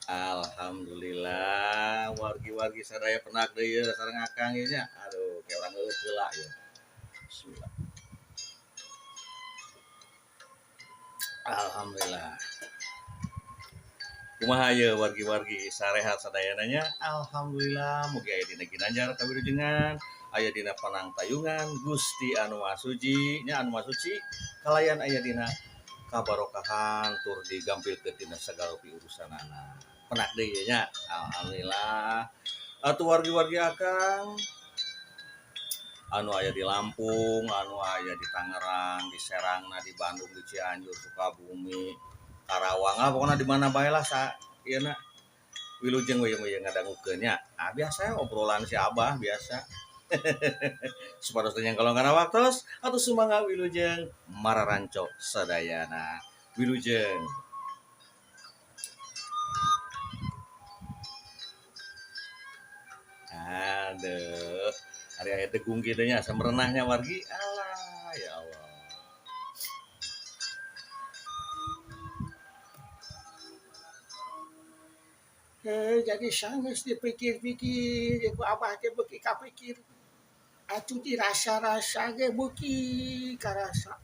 Alhamdulillah wargi-wargi sadaya penak deui sareng akang ieu nya. Aduh, kayak urang geus heula ieu. Bismillah. Alhamdulillah. Kumaha ieu wargi-wargi sarehat sadayana nya? Alhamdulillah mugi aya dina ginanjar kawilujengan, aya dina panangtayungan Gusti Anu Maha Suci nya Anu Maha Suci kalayan aya dina kabarokahan tur digampilkeun tina sagala urusanana. Penak deui nya. Alhamdulillah. Atuh wargi-wargi akang anu aya di Lampung, anu aya di Tangerang, di Serangna, di Bandung, di Cianjur, Sukabumi, Karawang, pokoknya di mana bae lah ieu na wilujeng we ngadangukeun nya. Biasa obrolan si Abah biasa. Supados yang golongan waktos atuh sumangga wilujeng mararanco sadayana. Wilujeng. Aduh. Hari aya tegung kitu nya samrenahnya wargi. Alah ya Allah. Jadi sanggeus dipikir-pikir, ku abah teh beuki kapikir. Atuh dirasa-rasa ge beuki karasa.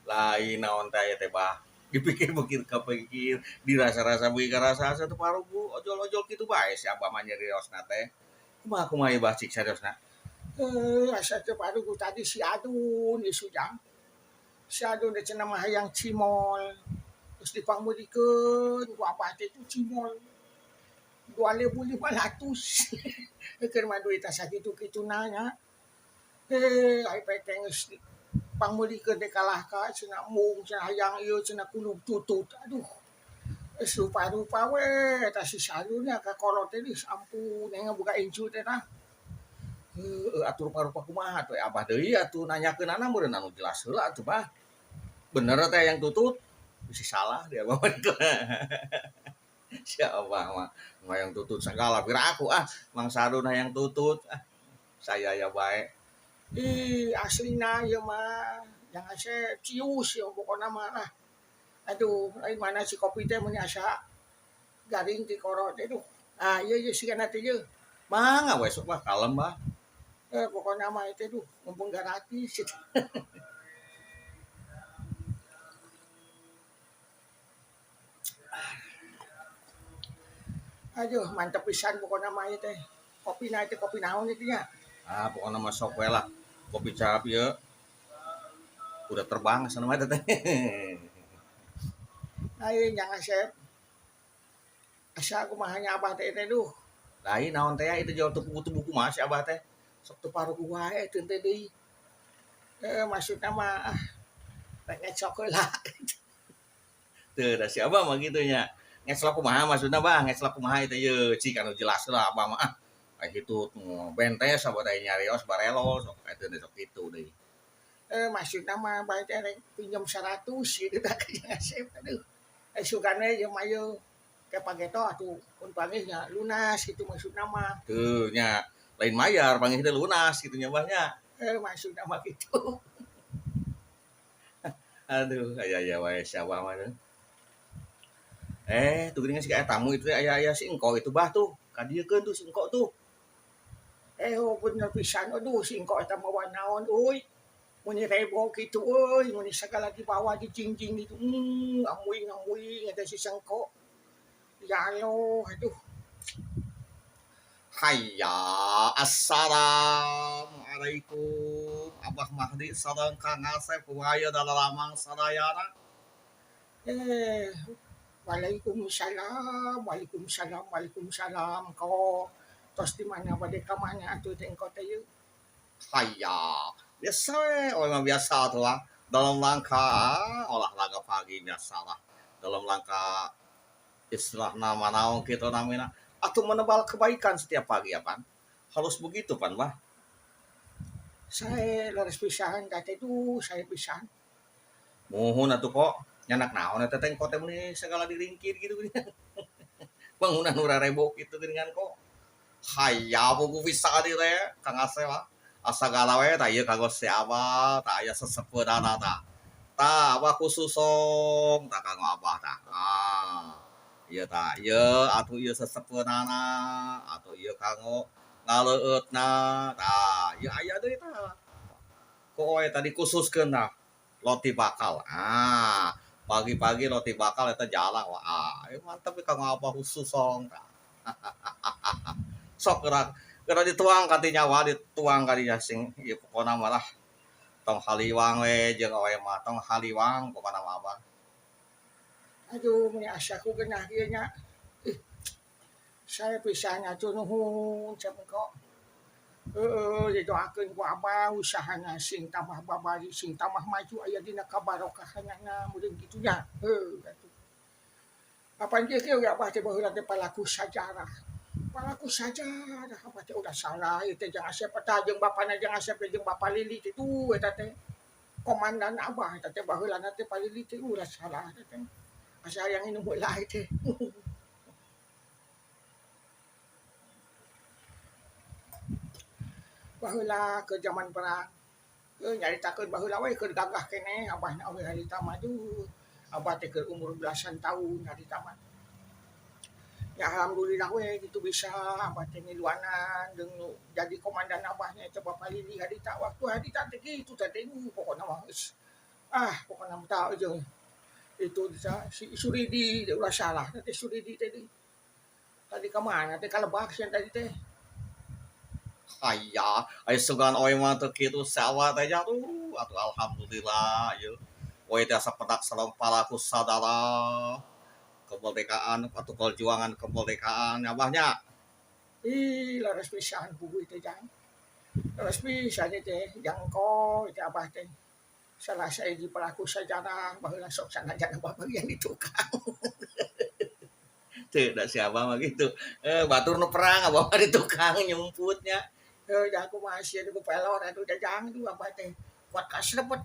Lain naon teh aya teh bah. Dipikir-pikir kapikir, dirasa-rasa beuki karasa asa teu parugu ojol-ojol kitu bae si Abah mah nyariosna teh. Kumaha ieu bah cik sariosna? Asa teu parugu tadi si Adun ieu Sujang. Si Adun teh cenah mah hayang cimol. Terus dipanggulikeun ku abah teh tu cimol. 2.500. Keur mah duit sakitu-kitu nanya. Ai peteng geus pangmulikeun teh kalah ka cenah mung cenah hayang ieu cenah kulub tutut. Aduh. Geus rupa-rupa we eta si Sadun nya kakolot teh geus ampun aya boga incu teh tah. Atuh rupa-rupa kumaha atuh abah deui atuh nanyakeunana meureun anu jelas heula atuh bah. Bener teh yang tutut? Si salah dia mah. Si Abah mah yang tutut segala pira aku Mang Sadun yang tutut saya ya baik. Aslina ieu mah jangan saya cius ya pokona mah lah. Aduh, lain mana si kopi teh mun asa garing ti korot teh duh. Ieu sigana teh ieu. Mangga we sok bah kalem bah. Pokona mah teh duh mumpung gratis. Aduh, mantep pisan pokona mah ieu teh. Kopina teh kopi naon ieu nya? Pokona mah sok we lah. Kopi cap ieu udah terbang sana mah teh. Lain jangan saya asa kumahanya abah teh duh. Lain naon teh itu jual tubuh kumaha si Abah teh. Sok teu parugu wae teu teh deui. Maksudna mah pengen sok heula. Teu da si Abah mah kitu nya. Ngeslok kumaha maksudna bah, ngeslok kumaha itu ieu cik anu jelas lah Abah mah. Kitu bentes sabaraha nyarios barelo sok eta teh sok kitu deui. Maksudna mah bae teh rek pinjam 100 gitu tah ngasep aduh. Sugan we jeung mayu ke pageto atuh mun panggihnya lunas gitu maksudna mah. Teu nya lain mayar panggih teh lunas kitu nya bah nya. Maksudna mah gitu. Aduh aya wae si Abah mah teh. Tuh geuning si tamu itu aya si engko itu bah tuh. Kadiekeun tuh si engko tuh. Bener pisan aduh si engko eta mah naon euy. Muni rebo gitu euy, muni segala dibawa dijingjing gitu. Ngamuing eta si sengko. Ya Allah, aduh. Hayya, assalamualaikum. Abah Mahdi sareng Kang Asep kumaha dalalamang sadayana. Eh, Waalaikumsalam. Kau tos di mana bade ka mana atuh teh engko teh yeuh. Hayya, biasa we, mah biasa tuh lah. Dalam rangka olahraga pagi biasa lah. Dalam rangka istilah nama naon gitu namanya. Atau menebal kebaikan setiap pagi ya pan. Harus begitu pan bah. Saya leres pisan teh tuh saya pisan. Muhun atuh kok nyanak naon eta teh kok teh meuni segala diringkir gitu gini. Bangunan nu rarebo kitu geuningan kok. Hayya buku bisa di teh Kang Asep lah. Asagala we tah ieu kagos si Abah, tah aya sesepeudana tah. Tah Abah khusus song tah Kang Abah tah. ieu tah ieu atuh ieu sesepeunana atuh ieu kanggo ngaleueutna tah ieu aya deui tah ku oe tadi khususkeun tah roti bakal pagi-pagi roti bakal eta jalang wah mantep ieu kanggo abah khusus song tah sok geura dituang ka ti nyawa dituang ka dinya sing ieu pokona mah lah tong haliwang we jeung oe mah tong haliwang pokona mah abah. Aduh mun asa ku geunah ieu nya. Ih, saya pisan atuh nuhun cep engko. Didoakeun ku Abah usahana sing tambah babari sing tambah maju aya dina kabarokahanana mudah kitu nya. Atuh. Apan kieu kieu ya Abah teh baheula teh palaku sajarah. Palaku sajarah Abah teh udah salah ieu teh jeung asep eta jeung bapana jeung asep jeung bapa Lili teh tuh eta teh komandan Abah eta teh baheulana teh palili teh ulah salah eta teh. Asa hayang nu heula teh. Baheula ke zaman perang nyaritakeun baheula we keur gagah keneh abahna we harita maju. Abah teh keur umur belasan tahun harita mah. Ya alhamdulillah we gitu bisa abah teh ngiluanan jeung jadi komandan abahnya teh Bapak Lili harita waktu harita teh kitu teh pokona mah geus pokona mah tah jeung itu si Suridi teh ulah salah teh Suridi teh tadi ka mana teh ka Lebak sia tadi teh. Aya aya sugan oe mah teu kitu sawa teh nya atuh alhamdulillah ieu oe teh asa pedak sareng palaku sadara kemerdekaan atau perjuangan kemerdekaan abahnya. Laras pisan puguh teh jang. Laras pisan teh jangko teh abah teh. Salah sahiji pelaku sejarah baheula sok sanajan abah bagian di tukang. Teu da si abah mah gitu. Batur nu perang abah mah di tukang nyumputnya. Ya aku masih ada pelor aduh jajang itu abah teh. Buat ka serepet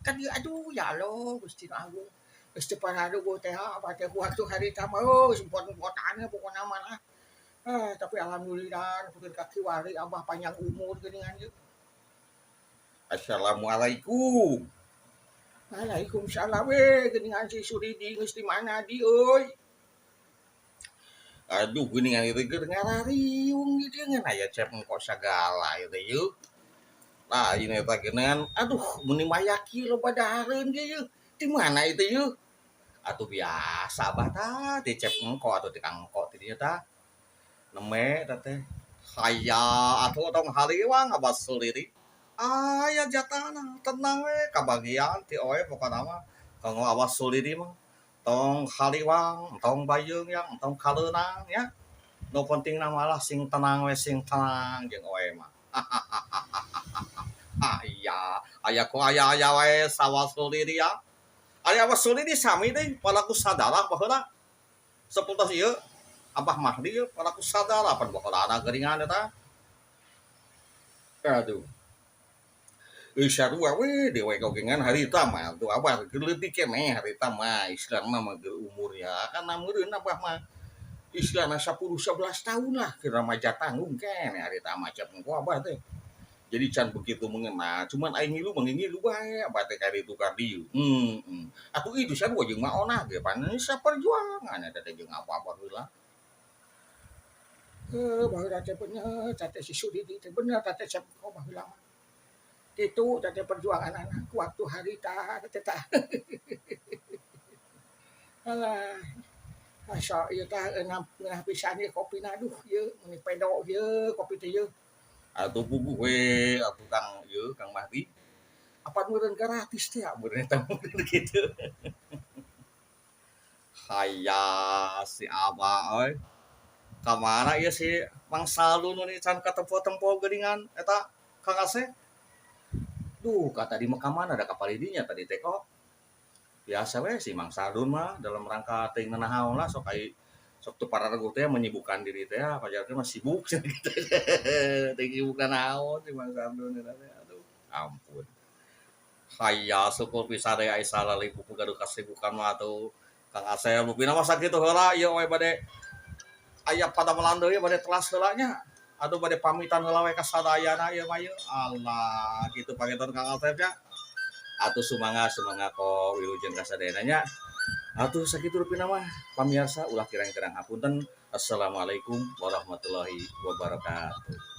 ka dieu aduh ya Allah Gusti Agung. Gusti Panarugo teh abah teh waktu hari mah sempot-sempotannya pokona mah lah. Tapi alhamdulillah pikeun kaki wari abah panjang umur geuningan ieu. Assalamualaikum. Waalaikumsalam we geuningan si Suridi geus di mana di euy. Aduh geuningan ieu teh ngarariung di dieu ngan aya cep engko sagala ieu teh yeuh. Nah ieu eta geuningan aduh mun mayaki loba dahareun ge yeuh. Di mana itu yeuh? Atuh biasa abah tah di cep engko atuh ti Kang Engko ti dieu tah. Neme eta teh. Haya atuh tong haliwang abah suliri. Aya jatahna tenang we kabagian ti oe pokona mah kanggo abah suliri mah. Tong haliwang, tong bayeung yang, tong kaleunang ya. Nu pentingna malah sing tenang we sing tenang jeung oe mah. Iya, aya ku aya wae sawasuliri ya. Aya wasuliri sami deui palaku sadara baheula. Sepultos ieu Abah Mahdi palaku sadara pan baheulana geuningan eta. Aduh. Sarua we dewe gogengan harita mah tuh abah leutik keneh harita mah istilahna mah umur ya kan meureun abah mah istilahna 10 11 tahun lah kira maja tanggung keneh harita mah cep engko abah teh. Jadi can begitu mengena cuman aing ngilu mengingilu bae abah teh ka ditu ka dieu. Atuh itu sarua jeung maona ge panen saperjuangan eta teh jeung apa-apa heula. Baheula teh bener teh si Suridi teh bener teh cep engko baheula mah. Itu tadi perjuangan anak waktu harita teh. Alah, asa ieu tah ngeunah pisan ieu kopina aduh ieu mun pedo ieu kopi teh ieu. Atuh puguh we atuh Kang ieu Kang Mahdi. Apa meureun gratis teh ya Meureun eta meureun kitu. Haya si Abah euy. Ka mana ieu si Mang Saldu nu can katempo-tempo geuningan eta Kang Asep? Duh kata di mah ka mana da kapal dinya tadi teh kok. Biasa we si Mang Sardun mah dalam rangka teuing nanahaon lah sok teu pararegu teh menyibukkan diri teh pajarkeun mah sibuk cenah kitu. Teuing sibuk nanaon si Mang Sardun eta teh aduh ampun. Haya syukur pisan deui aya salalipu gaduh kasibukan mah atuh Kang Asep lupina mah sakitu heula ieu we bade aya pada melandeu bade telas heula nya. Aduh bade pamitan heula we ka sadayana ieu mah ieu. Allah kitu pangitan Kang Asep nya. Atuh sumangga kok wilujeng ka sadayana nya. Atuh sakitu rupina mah pamirsa ulah kirang-kirang hapunten. Assalamualaikum warahmatullahi wabarakatuh.